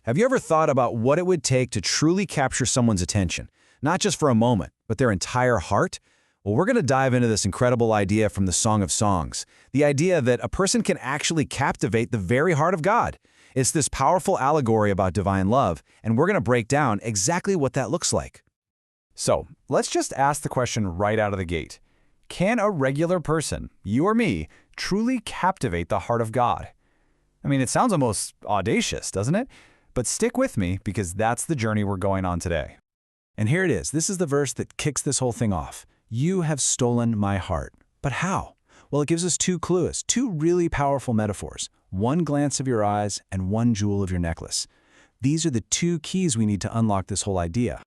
Have you ever thought about what it would take to truly capture someone's attention? Not just for a moment, but their entire heart? Well, we're going to dive into this incredible idea from the Song of Songs. The idea that a person can actually captivate the very heart of God. It's this powerful allegory about divine love, and we're going to break down exactly what that looks like. So, let's just ask the question right out of the gate. Can a regular person, you or me, truly captivate the heart of God? I mean, it sounds almost audacious, doesn't it? But stick with me because that's the journey we're going on today. And here it is. This is the verse that kicks this whole thing off. You have stolen my heart. But how? Well, it gives us two clues, two really powerful metaphors. One glance of your eyes and one jewel of your necklace. These are the two keys we need to unlock this whole idea.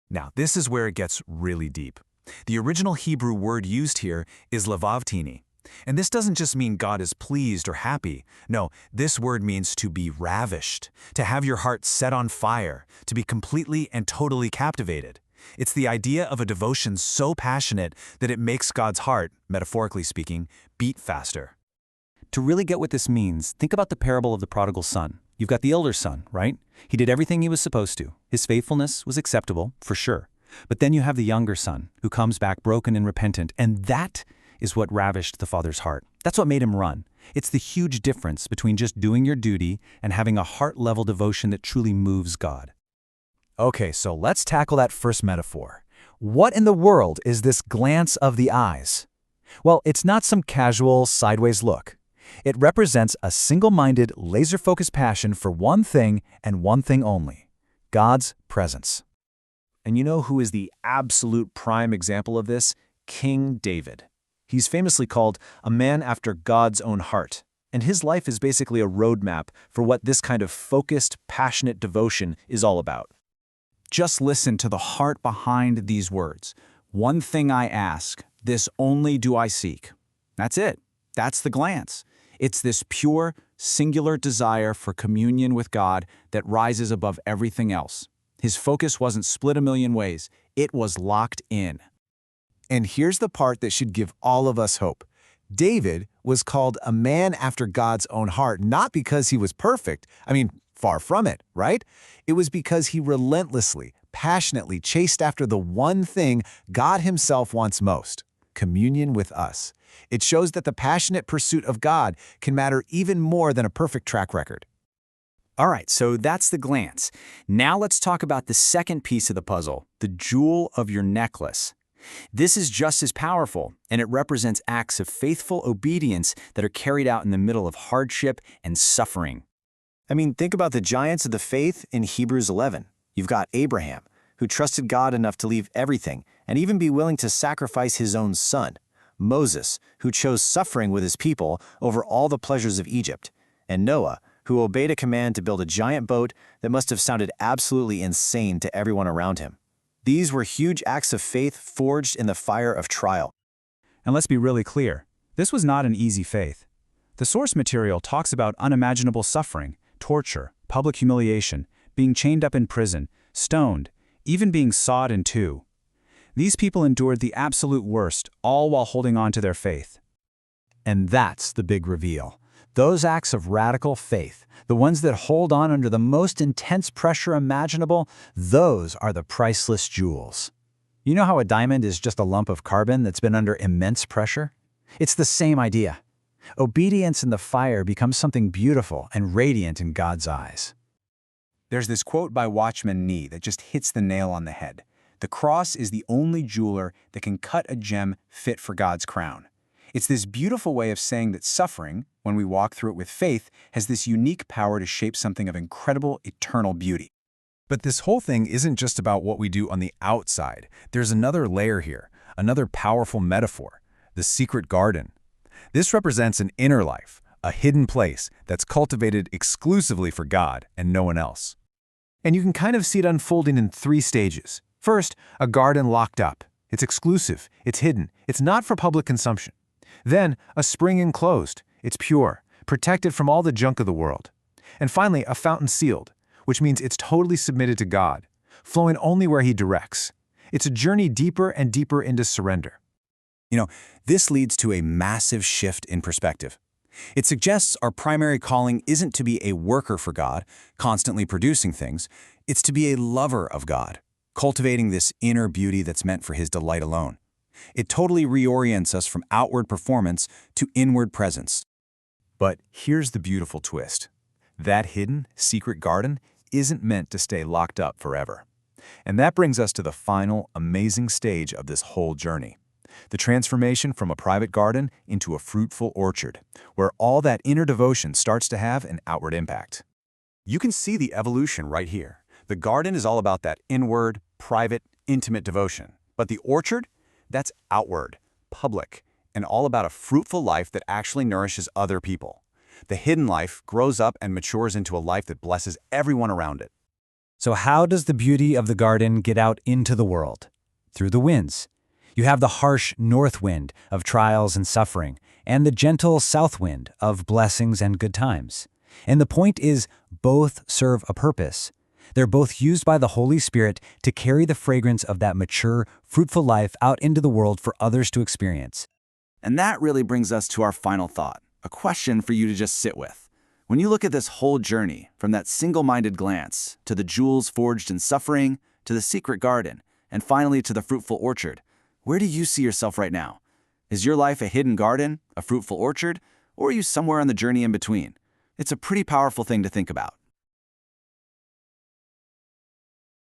Now, this is where it gets really deep. The original Hebrew word used here is lavavtini. And this doesn't just mean God is pleased or happy. No, this word means to be ravished, to have your heart set on fire, to be completely and totally captivated. It's the idea of a devotion so passionate that it makes God's heart, metaphorically speaking, beat faster. To really get what this means, think about the parable of the prodigal son. You've got the elder son, right? He did everything he was supposed to. His faithfulness was acceptable, for sure. But then you have the younger son, who comes back broken and repentant, and that is what ravished the father's heart. That's what made him run. It's the huge difference between just doing your duty and having a heart-level devotion that truly moves God. Okay, so let's tackle that first metaphor. What in the world is this glance of the eyes? Well, it's not some casual, sideways look. It represents a single-minded, laser-focused passion for one thing and one thing only: God's presence. And you know who is the absolute prime example of this? King David. He's famously called a man after God's own heart, and his life is basically a roadmap for what this kind of focused, passionate devotion is all about. Just listen to the heart behind these words. One thing I ask, this only do I seek. That's it. That's the glance. It's this pure, singular desire for communion with God that rises above everything else. His focus wasn't split a million ways. It was locked in. And here's the part that should give all of us hope. David was called a man after God's own heart, not because he was perfect. I mean, far from it, right? It was because he relentlessly, passionately chased after the one thing God himself wants most: communion with us. It shows that the passionate pursuit of God can matter even more than a perfect track record. All right, so that's the glance. Now let's talk about the second piece of the puzzle, the jewel of your necklace. This is just as powerful, and it represents acts of faithful obedience that are carried out in the middle of hardship and suffering. I mean, think about the giants of the faith in Hebrews 11. You've got Abraham, who trusted God enough to leave everything and even be willing to sacrifice his own son. Moses, who chose suffering with his people over all the pleasures of Egypt. And Noah, who obeyed a command to build a giant boat that must have sounded absolutely insane to everyone around him. These were huge acts of faith forged in the fire of trial. And let's be really clear, this was not an easy faith. The source material talks about unimaginable suffering, torture, public humiliation, being chained up in prison, stoned, even being sawed in two. These people endured the absolute worst, all while holding on to their faith. And that's the big reveal. Those acts of radical faith, the ones that hold on under the most intense pressure imaginable, those are the priceless jewels. You know how a diamond is just a lump of carbon that's been under immense pressure? It's the same idea. Obedience in the fire becomes something beautiful and radiant in God's eyes. There's this quote by Watchman Nee that just hits the nail on the head. The cross is the only jeweler that can cut a gem fit for God's crown. It's this beautiful way of saying that suffering, when we walk through it with faith, has this unique power to shape something of incredible, eternal beauty. But this whole thing isn't just about what we do on the outside. There's another layer here, another powerful metaphor, the secret garden. This represents an inner life, a hidden place that's cultivated exclusively for God and no one else. And you can kind of see it unfolding in three stages. First, a garden locked up. It's exclusive, it's hidden, it's not for public consumption. Then, a spring enclosed. It's pure, protected from all the junk of the world. And finally, a fountain sealed, which means it's totally submitted to God, flowing only where He directs. It's a journey deeper and deeper into surrender. You know, this leads to a massive shift in perspective. It suggests our primary calling isn't to be a worker for God, constantly producing things. It's to be a lover of God, cultivating this inner beauty that's meant for His delight alone. It totally reorients us from outward performance to inward presence. But here's the beautiful twist. That hidden, secret garden isn't meant to stay locked up forever. And that brings us to the final, amazing stage of this whole journey. The transformation from a private garden into a fruitful orchard, where all that inner devotion starts to have an outward impact. You can see the evolution right here. The garden is all about that inward, private, intimate devotion. But the orchard? That's outward, public, and all about a fruitful life that actually nourishes other people. The hidden life grows up and matures into a life that blesses everyone around it. So how does the beauty of the garden get out into the world? Through the winds. You have the harsh north wind of trials and suffering, and the gentle south wind of blessings and good times. And the point is, both serve a purpose. They're both used by the Holy Spirit to carry the fragrance of that mature, fruitful life out into the world for others to experience. And that really brings us to our final thought, a question for you to just sit with. When you look at this whole journey, from that single-minded glance, to the jewels forged in suffering, to the secret garden, and finally to the fruitful orchard, where do you see yourself right now? Is your life a hidden garden, a fruitful orchard, or are you somewhere on the journey in between? It's a pretty powerful thing to think about.